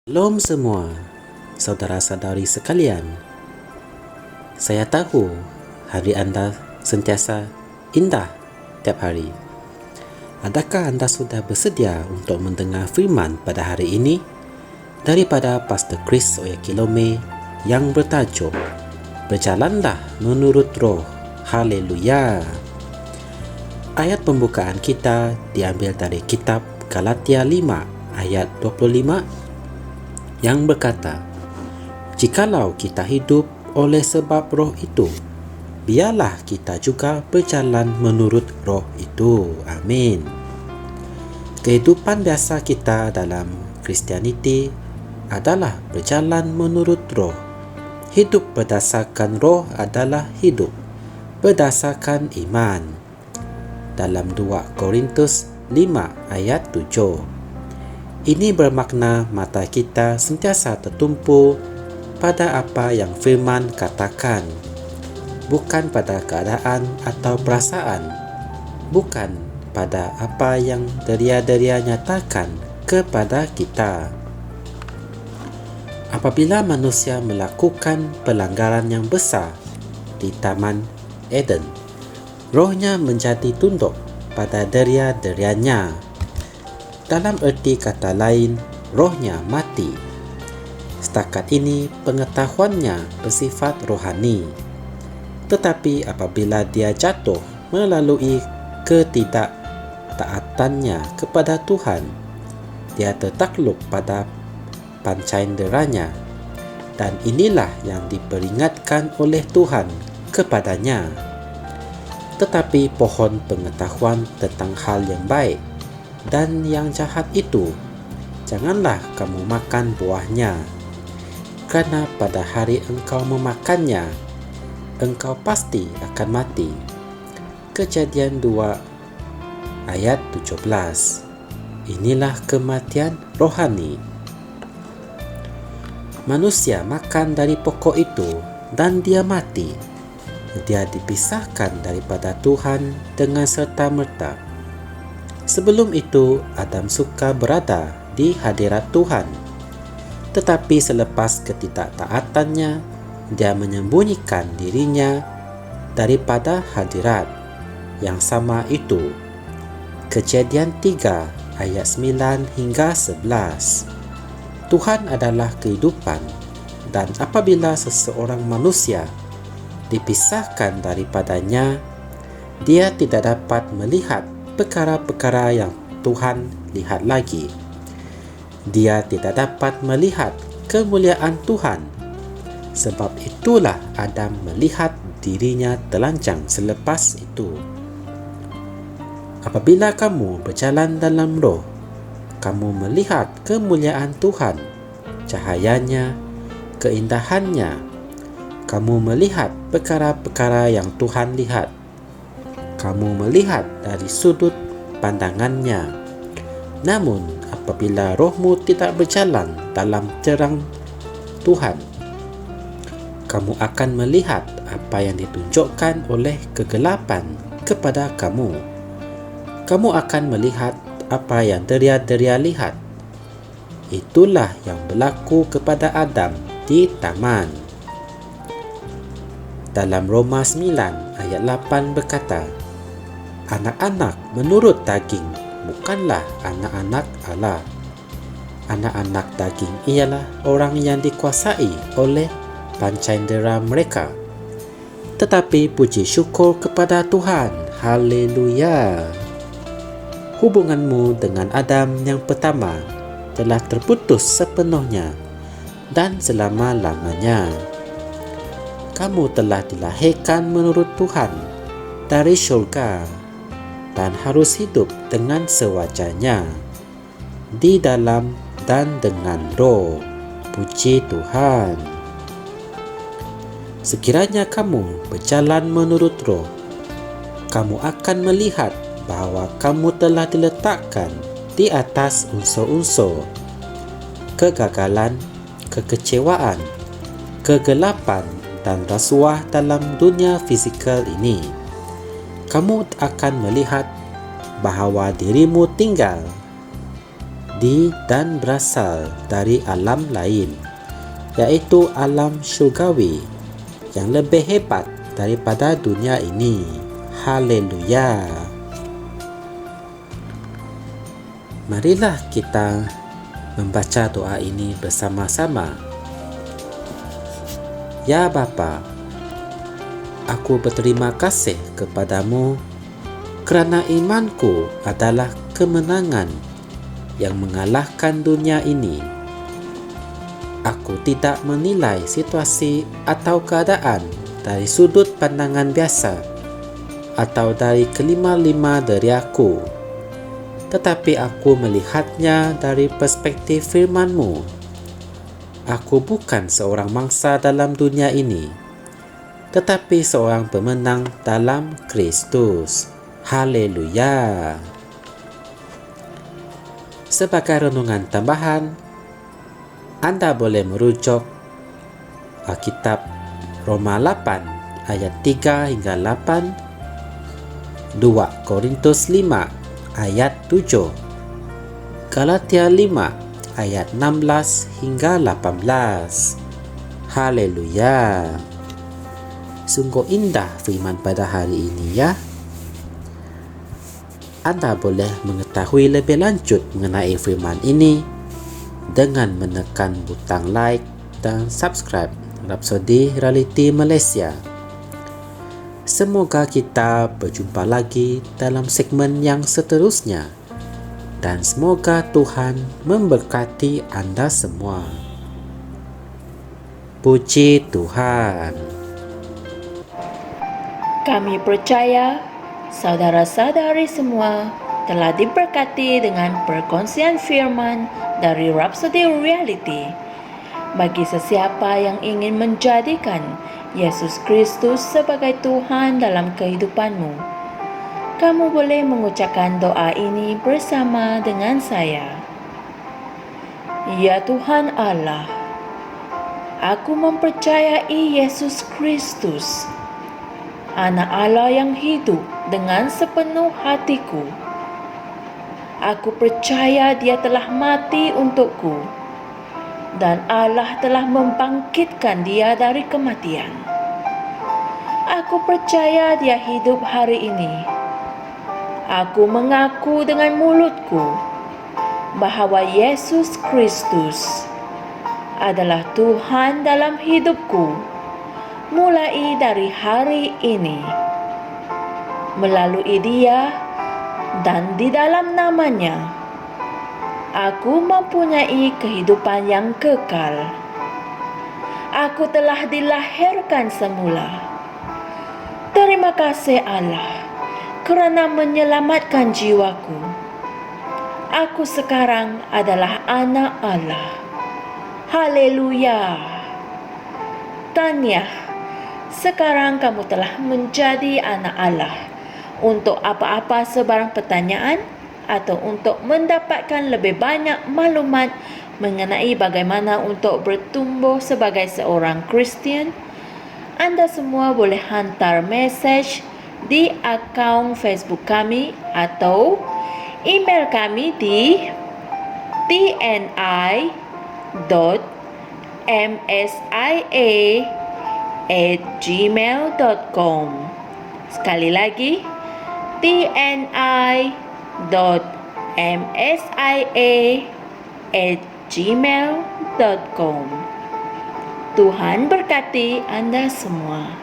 Shalom semua, saudara-saudari sekalian. Saya tahu hari Anda sentiasa indah tiap hari. Adakah Anda sudah bersedia untuk mendengar firman pada hari ini daripada Pastor Chris Oyakilome yang bertajuk Berjalanlah Menurut Roh. Haleluya. Ayat pembukaan kita diambil dari kitab Galatia 5 ayat 25 yang berkata, "Jikalau kita hidup oleh sebab roh itu, biarlah kita juga berjalan menurut roh itu." Amin. Kehidupan biasa kita dalam Kristianiti adalah berjalan menurut roh. Hidup berdasarkan roh adalah hidup berdasarkan iman. Dalam 2 Korintus 5 ayat 7. Ini bermakna mata kita sentiasa tertumpu pada apa yang firman katakan, bukan pada keadaan atau perasaan, bukan pada apa yang deria-deria nyatakan kepada kita. Apabila manusia melakukan pelanggaran yang besar di Taman Eden, rohnya menjadi tunduk pada deria-derianya. Dalam erti kata lain, rohnya mati. Setakat ini pengetahuannya bersifat rohani. Tetapi apabila dia jatuh melalui ketidaktaatannya kepada Tuhan, dia tertakluk pada pancainderanya. Dan inilah yang diperingatkan oleh Tuhan kepadanya. Tetapi pohon pengetahuan tentang hal yang baik dan yang jahat itu, janganlah kamu makan buahnya, kerana pada hari engkau memakannya, engkau pasti akan mati. Kejadian 2 ayat 17. Inilah kematian rohani. Manusia makan dari pokok itu dan dia mati. Dia dipisahkan daripada Tuhan dengan serta-merta. Sebelum itu, Adam suka berada di hadirat Tuhan. Tetapi selepas ketidaktaatannya, dia menyembunyikan dirinya daripada hadirat yang sama itu. Kejadian 3 ayat 9 hingga 11. Tuhan adalah kehidupan, dan apabila seseorang manusia dipisahkan daripadanya, dia tidak dapat melihat perkara-perkara yang Tuhan lihat lagi. Dia tidak dapat melihat kemuliaan Tuhan. Sebab itulah Adam melihat dirinya telanjang selepas itu. Apabila kamu berjalan dalam roh, kamu melihat kemuliaan Tuhan, cahayanya, keindahannya. Kamu melihat perkara-perkara yang Tuhan lihat. Kamu melihat dari sudut pandangannya. Namun, apabila rohmu tidak berjalan dalam terang Tuhan, kamu akan melihat apa yang ditunjukkan oleh kegelapan kepada kamu. Kamu akan melihat apa yang deria-deria lihat. Itulah yang berlaku kepada Adam di taman. Dalam Roma 9 ayat 8 berkata, "Anak-anak menurut daging bukanlah anak-anak Allah. Anak-anak daging ialah orang yang dikuasai oleh pancaindera mereka. Tetapi puji syukur kepada Tuhan." Haleluya. Hubunganmu dengan Adam yang pertama telah terputus sepenuhnya dan selama-lamanya. Kamu telah dilahirkan menurut Tuhan dari syurga dan harus hidup dengan sewajarnya di dalam dan dengan roh. Puji Tuhan. Sekiranya kamu berjalan menurut roh, kamu akan melihat bahawa kamu telah diletakkan di atas unsur-unsur kegagalan, kekecewaan, kegelapan dan rasuah dalam dunia fizikal ini. Kamu akan melihat bahawa dirimu tinggal dan berasal dari alam lain, yaitu alam syurgawi yang lebih hebat daripada dunia ini. Haleluya. Marilah kita membaca doa ini bersama-sama. Ya Bapa, aku berterima kasih kepadamu kerana imanku adalah kemenangan yang mengalahkan dunia ini. Aku tidak menilai situasi atau keadaan dari sudut pandangan biasa atau dari kelima-lima dari aku, tetapi aku melihatnya dari perspektif firman-Mu. Aku bukan seorang mangsa dalam dunia ini, tetapi seorang pemenang dalam Kristus. Haleluya. Sebagai renungan tambahan, Anda boleh merujuk Alkitab Roma 8 ayat 3 hingga 8, 2 Korintus 5 ayat 7, Galatia 5 ayat 16 hingga 18. Haleluya. Sungguh indah firman pada hari ini ya. Anda boleh mengetahui lebih lanjut mengenai firman ini dengan menekan butang like dan subscribe Rhapsody Reality Malaysia. Semoga kita berjumpa lagi dalam segmen yang seterusnya, dan semoga Tuhan memberkati Anda semua. Puji Tuhan. Kami percaya saudara-saudari semua telah diberkati dengan perkongsian firman dari Rhapsody Reality. Bagi sesiapa yang ingin menjadikan Yesus Kristus sebagai Tuhan dalam kehidupanmu, kamu boleh mengucapkan doa ini bersama dengan saya. Ya Tuhan Allah, aku mempercayai Yesus Kristus, Anak Allah yang hidup dengan sepenuh hatiku. Aku percaya Dia telah mati untukku, dan Allah telah membangkitkan Dia dari kematian. Aku percaya Dia hidup hari ini. Aku mengaku dengan mulutku bahwa Yesus Kristus adalah Tuhan dalam hidupku mulai dari hari ini. Melalui Dia dan di dalam nama-Nya, aku mempunyai kehidupan yang kekal. Aku telah dilahirkan semula. Terima kasih Allah kerana menyelamatkan jiwaku. Aku sekarang adalah anak Allah. Haleluya. Tahniah, sekarang kamu telah menjadi anak Allah. Untuk apa-apa sebarang pertanyaan atau untuk mendapatkan lebih banyak maklumat mengenai bagaimana untuk bertumbuh sebagai seorang Kristian, Anda semua boleh hantar mesej di akaun Facebook kami atau email kami di tni.msia@gmail.com. Sekali lagi, tni.msia@gmail.com. Tuhan berkati Anda semua.